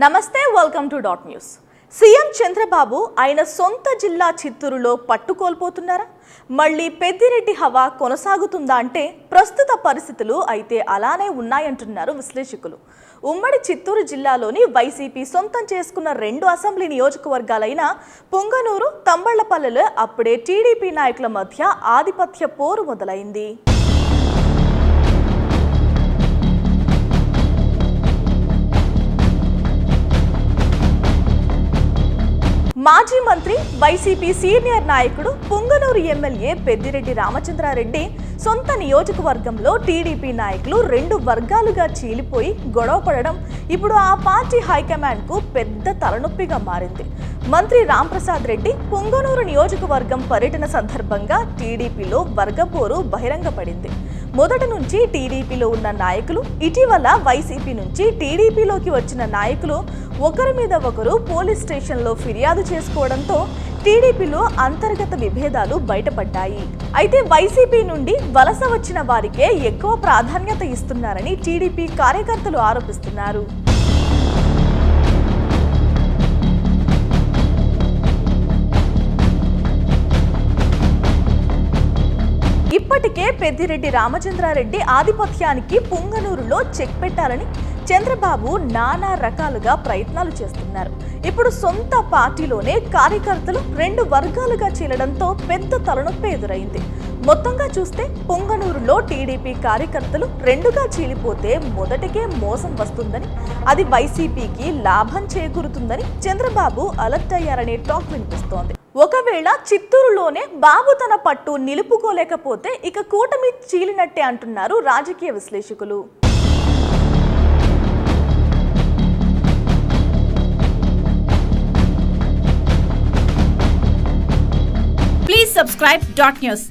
నమస్తే, welcome to dot news. CM Chandrababu ఆయన సొంత జిల్లా చిత్తూరులో పట్టుకోల్పోతున్నారా? మళ్ళీ పెద్దిరెడ్డి హవా కొనసాగుతుందా అంటే ప్రస్తుత పరిస్థితులు అయితే అలానే ఉన్నాయంటున్నారు విశ్లేషకులు. ఉమ్మడి చిత్తూరు జిల్లాలోని వైసీపీ సొంతం చేసుకున్న 2 అసెంబ్లీ నియోజకవర్గాలైన పుంగనూరు, తంబళ్లపల్లెలో అప్పుడే టీడీపీ నాయకుల మధ్య ఆధిపత్య పోరు మొదలైంది. మాజీ మంత్రి, వైసీపీ సీనియర్ నాయకుడు, పుంగనూరు ఎమ్మెల్యే పెద్దిరెడ్డి రామచంద్రారెడ్డి సొంత నియోజకవర్గంలో టీడీపీ నాయకులు 2 వర్గాలుగా చీలిపోయి గొడవ పడడం ఇప్పుడు ఆ పార్టీ హైకమాండ్కు పెద్ద తలనొప్పిగా మారింది. మంత్రి రాంప్రసాద్ రెడ్డి పుంగనూరు నియోజకవర్గం పర్యటన సందర్భంగా టీడీపీలో వర్గపోరు బహిరంగపడింది. మొదటి నుంచి టీడీపీలో ఉన్న నాయకులు, ఇటీవల వైసీపీ నుంచి టీడీపీలోకి వచ్చిన నాయకులు ఒకరి మీద ఒకరు పోలీస్ స్టేషన్లో ఫిర్యాదు చేసుకోవడంతో టీడీపీలో అంతర్గత విభేదాలు బయటపడ్డాయి. అయితే వైసీపీ నుండి వలస వచ్చిన వారికే ఎక్కువ ప్రాధాన్యత ఇస్తున్నారని టీడీపీ కార్యకర్తలు ఆరోపిస్తున్నారు. ఇప్పటికే పెద్దిరెడ్డి రామచంద్రారెడ్డి ఆధిపత్యానికి పుంగనూరులో చెక్ పెట్టాలని చంద్రబాబు నానా రకాలుగా ప్రయత్నాలు చేస్తున్నారు. ఇప్పుడు సొంత పార్టీలోనే కార్యకర్తలు 2 వర్గాలుగా చీలడంతో పెద్ద తలనొప్పి ఎదురైంది. మొత్తంగా చూస్తే పుంగనూరులో టీడీపీ కార్యకర్తలు 2గా చీలిపోతే మొదటికే మోసం వస్తుందని, అది వైసీపీకి లాభం చేకూరుతుందని చంద్రబాబు అలర్ట్ అయ్యారనే టాక్ వినిపిస్తోంది. ఒకవేళ చిత్తూరులోనే బాబు తన పట్టు నిలుపుకోలేకపోతే ఇక కూటమి చీలినట్టే అంటున్నారు రాజకీయ విశ్లేషకులు. Please subscribe Dot News.